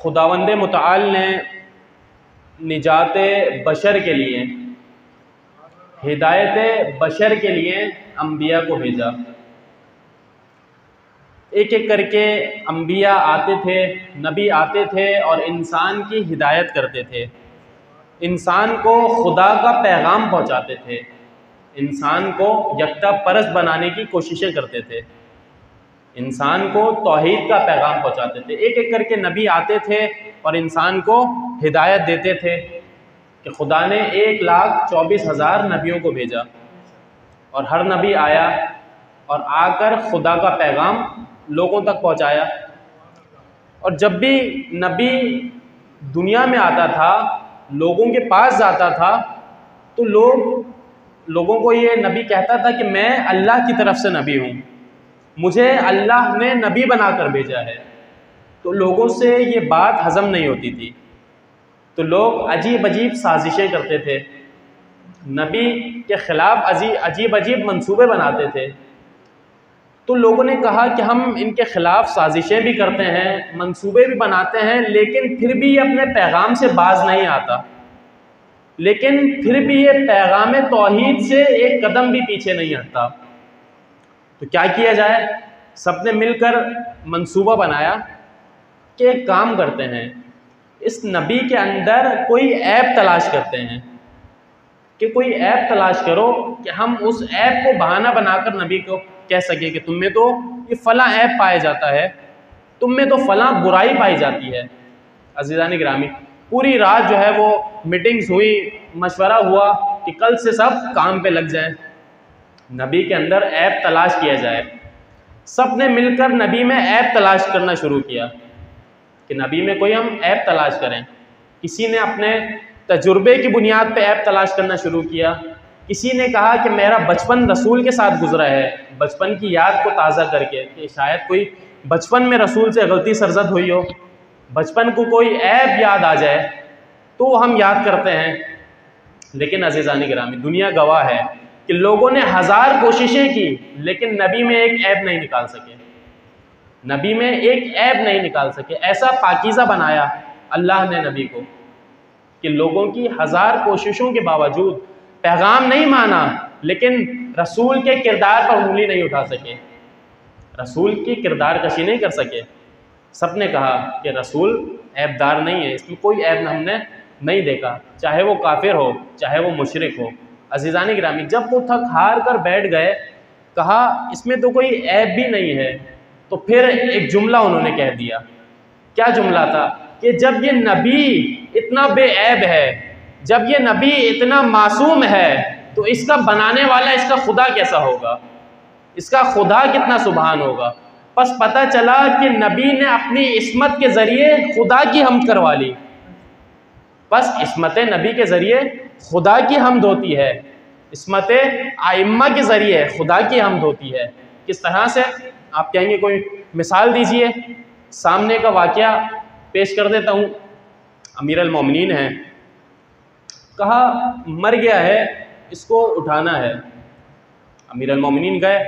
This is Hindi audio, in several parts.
खुदावंद मुतआल ने निजात बशर के लिए, हिदायत बशर के लिए अम्बिया को भेजा। एक एक करके अम्बिया आते थे, नबी आते थे और इंसान की हिदायत करते थे, इंसान को खुदा का पैगाम पहुंचाते थे, इंसान को यकता परस्त बनाने की कोशिशें करते थे, इंसान को तौहीद का पैगाम पहुंचाते थे। एक एक करके नबी आते थे और इंसान को हिदायत देते थे कि खुदा ने 1,24,000 नबियों को भेजा और हर नबी आया और आकर खुदा का पैगाम लोगों तक पहुंचाया। और जब भी नबी दुनिया में आता था, लोगों के पास जाता था, तो लोगों को ये नबी कहता था कि मैं अल्लाह की तरफ से नबी हूँ, मुझे अल्लाह ने नबी बनाकर भेजा है। तो लोगों से ये बात हज़म नहीं होती थी, तो लोग अजीब अजीब साजिशें करते थे, नबी के ख़िलाफ़ अजीब अजीब मंसूबे बनाते थे। तो लोगों ने कहा कि हम इनके ख़िलाफ़ साजिशें भी करते हैं, मंसूबे भी बनाते हैं, लेकिन फिर भी ये अपने पैगाम से बाज नहीं आता, लेकिन फिर भी ये पैगाम तौहीद से एक कदम भी पीछे नहीं हटता। तो क्या किया जाए? सबने मिलकर मंसूबा बनाया कि एक काम करते हैं, इस नबी के अंदर कोई ऐब तलाश करते हैं, कि कोई ऐब तलाश करो कि हम उस ऐब को बहाना बनाकर नबी को कह सके कि तुम में तो ये फ़लाँ ऐब पाया जाता है, तुम में तो फ़लाँ बुराई पाई जाती है। अज़ीज़ान गिरामी, पूरी रात जो है वो मीटिंग्स हुई, मशवरा हुआ कि कल से सब काम पे लग जाए, नबी के अंदर ऐब तलाश किया जाए। सब ने मिलकर नबी में ऐब तलाश करना शुरू किया कि नबी में कोई हम ऐब तलाश करें। किसी ने अपने तजुर्बे की बुनियाद पे ऐब तलाश करना शुरू किया, किसी ने कहा कि मेरा बचपन रसूल के साथ गुजरा है, बचपन की याद को ताज़ा करके, कि शायद कोई बचपन में रसूल से गलती सरजद हुई हो, बचपन को कोई ऐब याद आ जाए तो हम याद करते हैं। लेकिन अज़ीज़ान गिरामी, दुनिया गवाह है कि लोगों ने 1000 कोशिशें की, लेकिन नबी में एक ऐब नहीं निकाल सके, नबी में एक ऐब नहीं निकाल सके। ऐसा पाकीज़ा बनाया अल्लाह ने नबी को कि लोगों की 1000 कोशिशों के बावजूद पैगाम नहीं माना, लेकिन रसूल के किरदार पर उंगली नहीं उठा सके, रसूल की किरदार कशी नहीं कर सके। सब ने कहा कि रसूल ऐबदार नहीं है, इसमें कोई ऐब हमने नहीं देखा, चाहे वो काफिर हो, चाहे वो मुशरिक हो। अज़ीज़ान गिरामी, जब वो थक हार कर बैठ गए, कहा इसमें तो कोई ऐब भी नहीं है, तो फिर एक जुमला उन्होंने कह दिया। क्या जुमला था? कि जब ये नबी इतना बेऐब है, जब ये नबी इतना मासूम है, तो इसका बनाने वाला, इसका खुदा कैसा होगा, इसका खुदा कितना सुभान होगा। बस पता चला कि नबी ने अपनी इस्मत के ज़रिए खुदा की हमद करवा ली, बस इस्मत नबी के ज़रिए खुदा की हमद होती है, इस्मत आइम्मा के ज़रिए खुदा की हमद होती है। किस तरह से? आप कहेंगे कोई मिसाल दीजिए। सामने का वाक़या पेश कर देता हूँ। अमीर अल मोमिनीन हैं, कहा मर गया है, इसको उठाना है। अमीर अल मोमिनीन गए,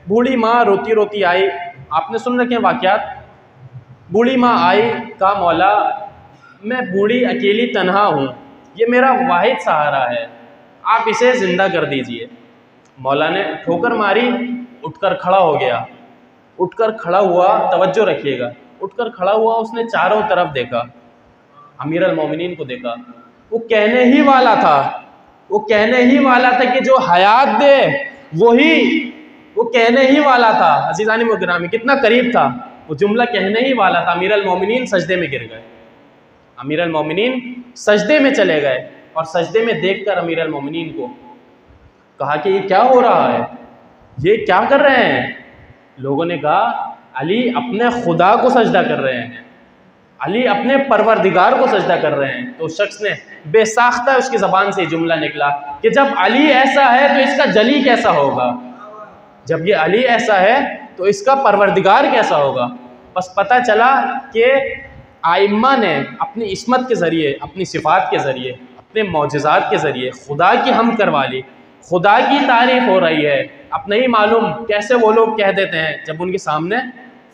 बूढ़ी माँ रोती रोती आई, आपने सुन रखे वाक़यात। बूढ़ी माँ आई, कहा मौला मैं बूढ़ी अकेली तन्हा हूँ, ये मेरा वाहिद सहारा है, आप इसे ज़िंदा कर दीजिए। मौला ने ठोकर मारी, उठकर खड़ा हो गया, उठकर खड़ा हुआ, तवज्जो रखिएगा, उठकर खड़ा हुआ, उसने चारों तरफ देखा, अमीर अल मोमिनीन को देखा। वो कहने ही वाला था, वो कहने ही वाला था कि जो हयात दे वही, वो कहने ही वाला था। अज़ीज़ान गिरामी, कितना करीब था, वो जुमला कहने ही वाला था। अमीर अल मोमिनीन सजदे में गिर गए, अमीर अल मोमिनीन सजदे में चले गए, और सजदे में देखकर अमीर अल मोमिनीन को कहा कि ये क्या हो रहा है, ये क्या कर रहे हैं? लोगों ने कहा अली अपने खुदा को सजदा कर रहे हैं, अली अपने परवरदिगार को सजदा कर रहे हैं। तो उस शख्स ने बेसाख्ता उसकी ज़बान से जुमला निकला कि जब अली ऐसा है तो इसका जली कैसा होगा, जब ये अली ऐसा है तो इसका परवरदिगार कैसा होगा। बस पता चला कि आइम्मा ने अपनी इस्मत के ज़रिए, अपनी सिफ़ात के ज़रिए, अपने मौजज़ात के ज़रिए खुदा की हमद करवा ली, खुदा की तारीफ़ हो रही है। अब नहीं मालूम कैसे वो लोग कह देते हैं जब उनके सामने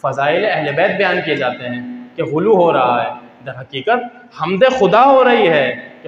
फ़ज़ाइल अहले बैत बयान किए जाते हैं कि गुलू हो रहा है, दर हकीकत हमद खुदा हो रही है।